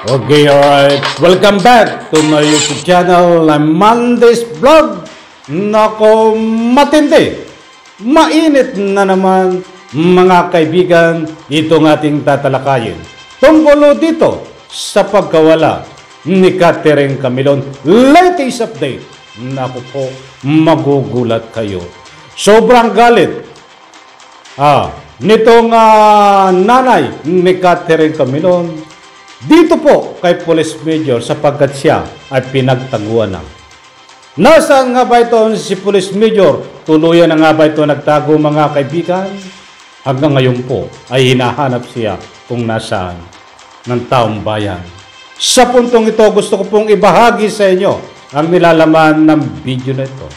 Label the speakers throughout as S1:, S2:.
S1: Okay, alright. Welcome back to my YouTube channel. I'm Mondays Vlog. Nako, matindi. Mainit na naman, mga kaibigan, itong ating tatalakayin. Tungkol dito sa pagkawala ni Catherine Camilon. Latest update. Nako po, magugulat kayo. Sobrang galit nitong nanay ni Catherine Camilon dito po kay Police Major sapagkat siya ay pinagtaguan na. Nasaan nga ba ito si Police Major? Tuluyan na nga ba ito nagtago, mga kaibigan? Hanggang ngayon po ay hinahanap siya kung nasaan ng taong bayan. Sa puntong ito gusto ko pong ibahagi sa inyo ang nilalaman ng video na ito.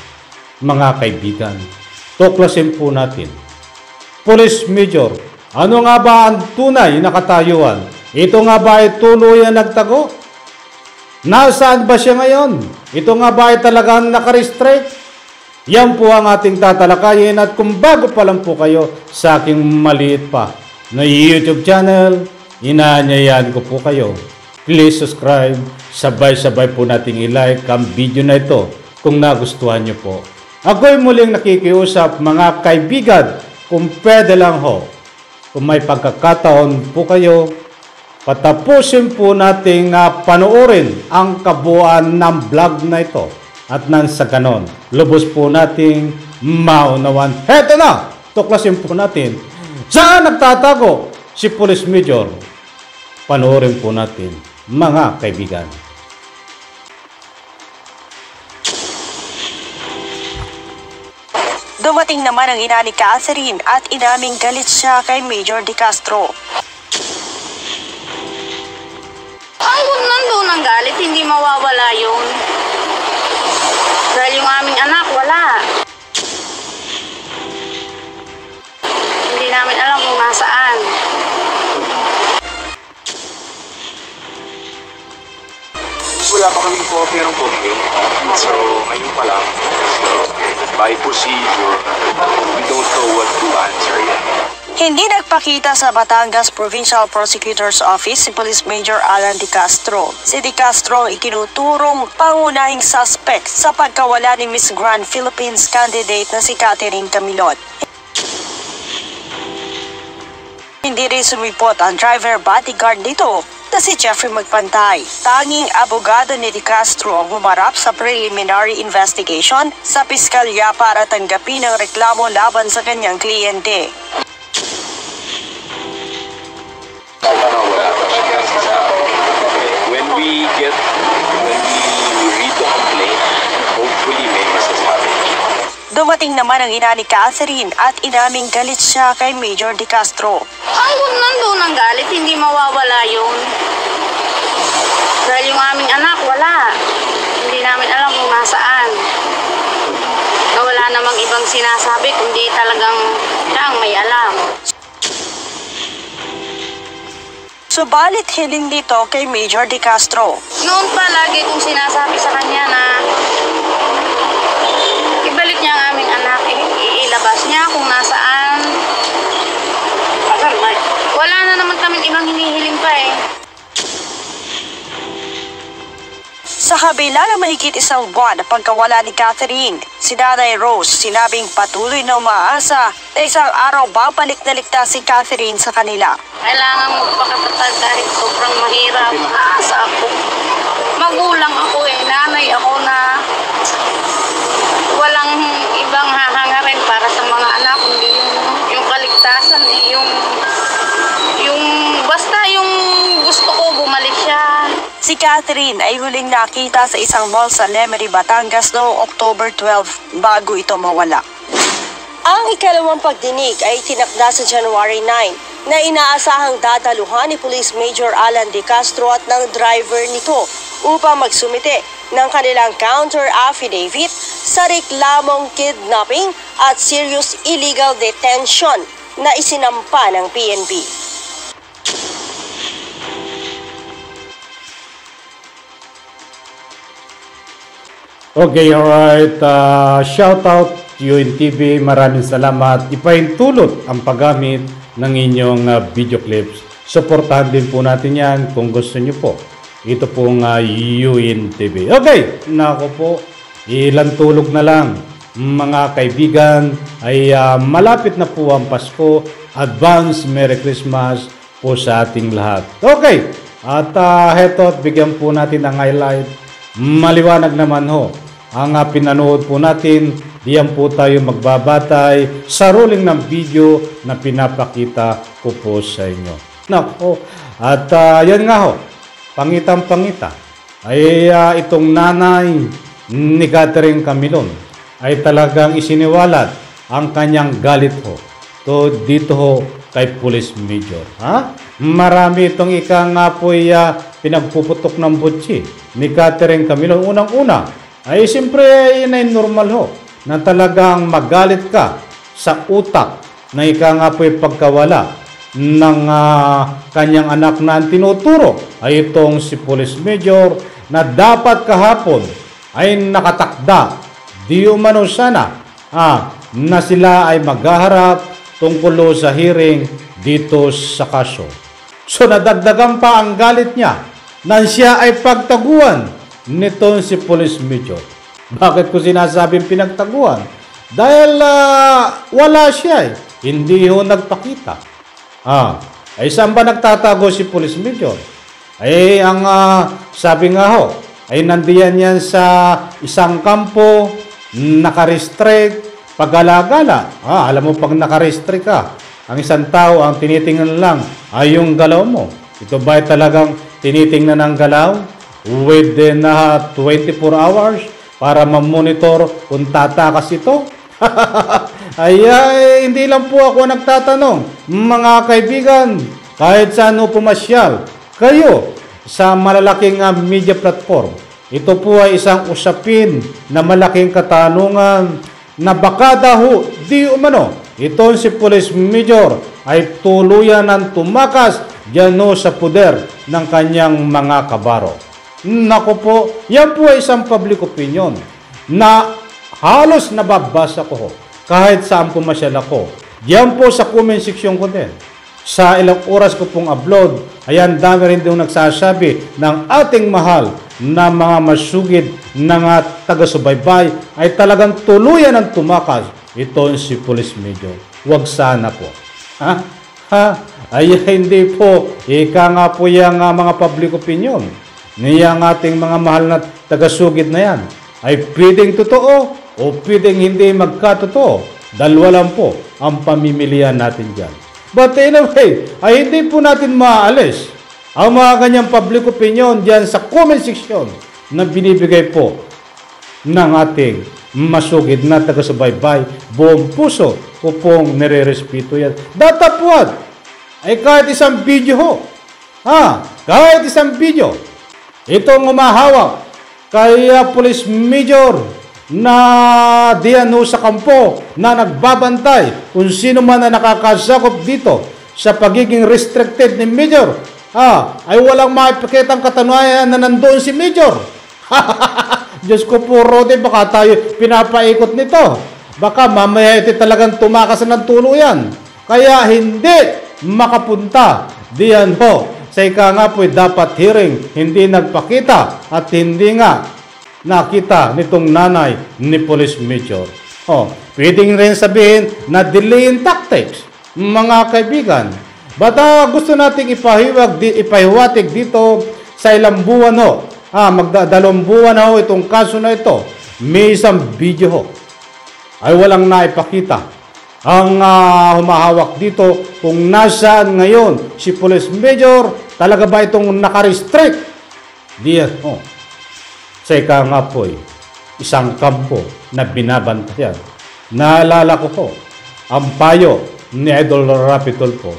S1: Mga kaibigan, tuklasin po natin. Police Major, ano nga ba ang tunay na katayuan? Ito nga ba ay tuluyan nagtago? Nasaan ba siya ngayon? Ito nga ba ay talagang nakarestrict? Yan po ang ating tatalakayin, at kung bago pa lang po kayo sa aking maliit pa na YouTube channel, inaanyayahan ko po kayo. Please subscribe, sabay-sabay po nating i-like ang video na ito kung nagustuhan nyo po. Ako'y muling nakikiusap, mga kaibigan, kung pwede lang ho, kung may pagkakataon po kayo, patapusin po nating panoorin ang kabuuan ng vlog na ito. At nang sa ganon, lubos po nating maunawan. Heto na! Tuklasin po natin saan nagtatago si Police Major. Panoorin po natin, mga kaibigan.
S2: Dumating naman ang ina ni Catherine at inaming galit siya kay Major De Castro.
S3: Kung nandun ang galit, hindi mawawala yun. Dahil yung aming anak, wala. Hindi namin alam kung nasaan.
S4: Wala pa kaming copy ng complaint. So, ngayon pa lang. So, by procedure, we don't know what to answer yet.
S2: Hindi nagpakita sa Batangas Provincial Prosecutor's Office si Police Major Alan De Castro. Si De Castro ikinuturong pangunahing suspect sa pagkawala ni Miss Grand Philippines candidate na si Catherine Camilon. Hindi rin sumipot ang driver bodyguard nito na si Jeffrey Magpantay. Tanging abogado ni De Castro ang humarap sa preliminary investigation sa piskalya para tanggapin ang reklamo laban sa kanyang kliyente.
S4: When we read the complaint, hopefully may masasabi.
S2: Dumating naman ang ina ni Catherine at inaming galit siya kay Major De Castro.
S3: Kung nandun ang galit, hindi mawawala yun. Dahil yung aming anak, wala. Hindi namin alam kung nasaan. Na wala namang ibang sinasabi, kundi talagang siya ang may alam.
S2: Subalit hiling dito kay Major De Castro.
S3: Noon pa lagi kong sinasabi sa kanya na ibalik niya ang aming anak, ilabas niya kung nasaan. Wala na naman kaming ibang hinihiling pa eh.
S2: Sa kabila ng mahigit isang buwan na pagkawala ni Catherine, si Nanay Rose sinabing patuloy na umaasa na isang araw babalik na ligtas si Catherine sa kanila.
S3: Kailangan magpakatatag kahit sobrang mahirap. Aasa ako. Magulang ako eh. Nanay ako na walang ibang hahangarin para sa mga anak. Kundi yung kaligtasan eh. Yung basta yung gusto ko bumalik siya.
S2: Si Catherine ay huling nakita sa isang mall sa Lemery, Batangas noong October 12 bago ito mawala. Ang ikalawang pagdinig ay tinakda sa January 9 na inaasahang dadaluhan ni Police Major Alan De Castro at ng driver nito upang magsumite ng kanilang counter affidavit sa reklamong kidnapping at serious illegal detention na isinampa ng PNP.
S1: Okay, alright. Shout out UNTV. Maraming salamat. Ipahintulot ang paggamit ng inyong video clips. Suportahan din po natin yan kung gusto nyo po ito pong UNTV. Okay, nako po, ilang tulog na lang mga kaibigan, ay malapit na po ang Pasko. Advance Merry Christmas po sa ating lahat. Okay, at heto at bigyan po natin ang highlight. Maliwanag naman ho ang pinanood po natin. Diyan po tayo magbabatay sa ruling ng video na pinapakita ko po sa inyo. Nako, at yan nga ho, pangitang-pangita ay itong nanay ni Catherine Camilon ay talagang isiniwalat ang kanyang galit ho dito ho kay Police Major. Marami itong ika nga po pinagpuputok ng butsi ni Catherine Camilon. Unang-una ay siyempre yun ay normal ho na talagang magalit ka sa utak na ika nga po pagkawala ng kanyang anak na tinuturo ay itong si Police Major na dapat kahapon ay nakatakda di umano sana na sila ay maghaharap tungkol sa hearing dito sa kaso. So nadagdagan pa ang galit niya na siya ay pagtaguan nitong si Police Major. Bakit ko sinasabing pinagtaguan? Dahil wala siya hindi ho nagpakita. Ay saan ba nagtatago si Police Major? Ay ang sabi nga ho, ay nandiyan yan sa isang kampo, nakarestrict, pag-gala-gala. Alam mo pag nakarestrict ka, ang isang tao ang tinitingnan lang ay yung galaw mo. Ito ba ay talagang tinitingnan ang galaw within 24 hours para ma-monitor kung tatakas ito? Ay, hindi lang po ako nagtatanong, mga kaibigan, kahit saan o pumasyal kayo sa malalaking media platform. Ito po ay isang usapin na malaking katanungan na baka daw di umano itong si Police Major ay tuluyan ng tumakas dyan sa puder ng kanyang mga kabaro. Nako po, yan po ay isang public opinion na halos nababasa ko kahit saan pumasyal ako. Diyan po sa comment section ko din. Sa ilang oras ko pong upload, ayan, dami rin doon nagsasabi ng ating mahal na mga masugid ng taga-subaybay ay talagang tuluyan ng tumakas ito si Police Major. Huwag sana po. Ay hindi po. Ika nga po yung mga public opinion. Niyang ating mga mahal na taga-sugid na yan ay pwedeng totoo o pwedeng hindi magkatotoo. Dalawa lang po ang pamimilian natin dyan. But anyway, ay hindi po natin maaalis ang mga kanyang public opinion diyan sa comment section na binibigay po ng ating masugid na taga-subaybay. Buong puso ko pong nire-respeto yan. Datapwat ay kahit isang video ho. Kahit isang video. Itong umahawak kay Police Major na diyan sa kampo na nagbabantay kung sino man na nakakasakop dito sa pagiging restricted ni Major, ay walang makipakitang katunayan na nandoon si Major. Diyos ko po, Rode, baka tayo pinapaikot nito. Baka mamaya ito talagang tumakas ng tuluyan. Kaya hindi makapunta diyan sa ika nga po dapat hearing, hindi nagpakita at hindi nga nakita nitong nanay ni Police Major. Pwedeng rin sabihin na delaying tactics, mga kaibigan. But gusto nating ipahiwatig dito sa ilang buwan magdadalawang buwan itong kaso na ito. May isang video ay walang naipakita ang humahawak dito kung nasaan ngayon si Police Major. Talaga ba itong nakarestrict diyan sa ika nga po isang kampo na binabantayan? Naalala ko ang payo ni Idol Rapi Tulfo.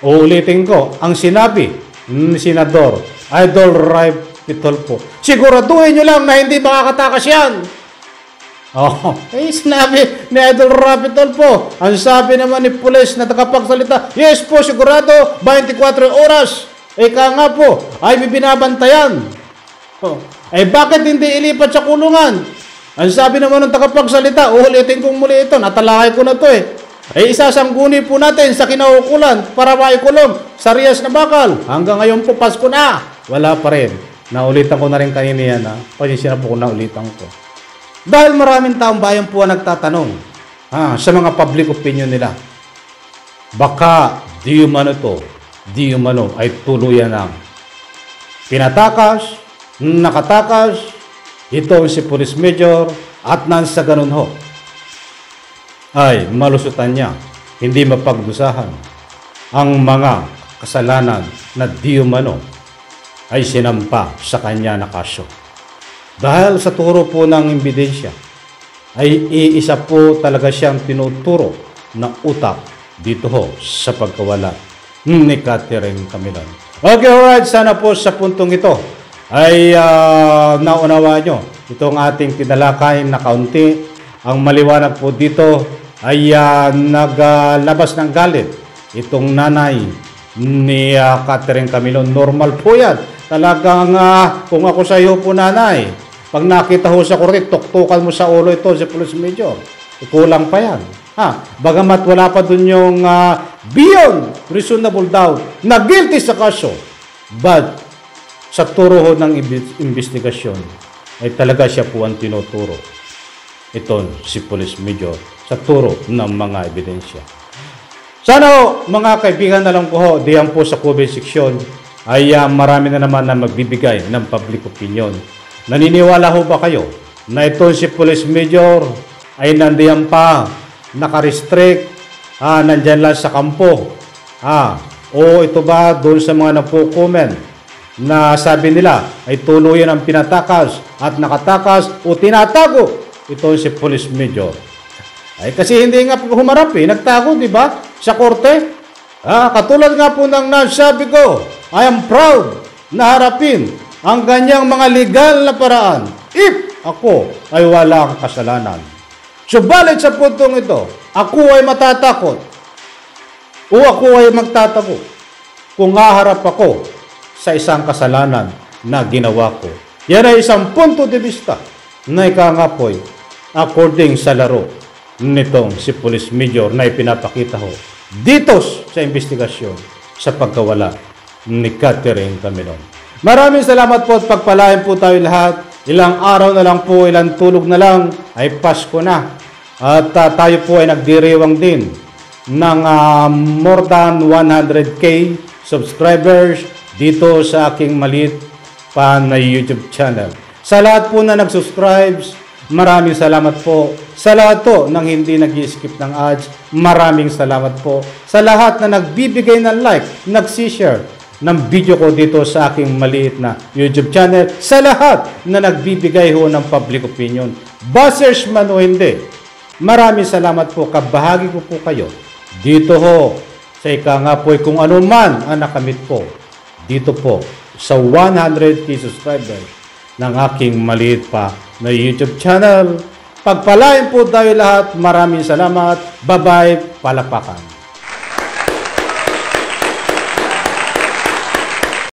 S1: Uulitin ko ang sinabi ni Senador Idol Rapi Tulfo. Siguraduhin nyo lang na hindi makakatakas yan. Sinabi ni Idol Rapi Tulfo. Ang sabi naman ni Police na tagapagsalita, yes po, sigurado 24 oras. Ika nga po ay binabantayan. Bakit hindi ilipat sa kulungan? Ang sabi naman ng tagapagsalita, ulitin kong muli ito, natalakay ko na ito isasangguni po natin sa kinaukulan para maikulong sa Rias na Bakal. Hanggang ngayon po, Pasko na. wala pa rin. Naulitan ko na rin kanina yan, ha? Pasensya na po kung naulitan ko. Dahil maraming taong bayan po ang nagtatanong sa mga public opinion nila. Baka di umano ay tuluyan ng pinatakas, nakatakas, ito si Police Major at nang sa ganun ho ay malusutan niya, hindi mapagdusahan ang mga kasalanan na di umano ay sinampa sa kanya na kaso. Dahil sa turo po ng ebidensya ay iisa po talaga siyang tinuturo na utak dito ho sa pagkawala ni Catherine Camilon. Okay, alright. Sana po sa puntong ito ay naunawa nyo itong ating tinalakay na kaunti. Ang maliwanag po dito ay naglabas ng galit itong nanay ni Catherine Camilon. Normal po yan. Talagang kung ako sa iyo po, nanay, pag nakita ho sa korte, tuktukan mo sa ulo ito si Police Major. Kulang pa yan. Bagamat wala pa dun yung beyond reasonable doubt na guilty sa kaso. But sa turo ho ng investigasyon ay talaga siya po ang tinuturo. Ito si Police Major sa turo ng mga ebidensya. Sana ho, mga kaibigan na lang po ho, diyan po sa comment section ay marami na naman na magbibigay ng public opinion. Naniniwala ho ba kayo na ito si Police Major ay nandiyan pa, naka-restrict, nandyan lang sa kampo? O ito ba doon sa mga nagpo-comment na sabi nila ay tuluyan ang pinatakas at nakatakas o tinatago ito si Police Major? Ay kasi hindi nga humarap nagtago, di ba? Sa korte. Katulad nga po ng nasabi ko, I am proud na harapin ang ganyang mga legal na paraan if ako ay walang kasalanan. Subalit sa puntong ito, ako ay matatakot o ako ay magtatago kung haharap ako sa isang kasalanan na ginawa ko. Yan ay isang punto de vista na ikangapoy according sa laro nitong si Police Major na ipinapakita ho dito sa investigasyon sa pagkawala ni Catherine Camilon. Maraming salamat po at pagpalain po tayo lahat. Ilang araw na lang po, ilang tulog na lang ay Pasko na. At tayo po ay nagdiriwang din ng more than 100k subscribers dito sa aking maliit pa na YouTube channel. Sa lahat po na nag-subscribe, maraming salamat po. Sa lahat po nang hindi nag-skip ng ads, maraming salamat po. Sa lahat na nagbibigay ng like, nag-share ng video ko dito sa aking maliit na YouTube channel. Sa lahat na nagbibigay ho ng public opinion, buzzers man o hindi, maraming salamat po. Kabahagi ko po kayo dito ho sa ikangapoy kung ano man ang nakamit po dito po sa 100k subscribers ng aking maliit pa na YouTube channel. Pagpalain po tayo lahat. Maraming salamat. Bye-bye. Palakpakan.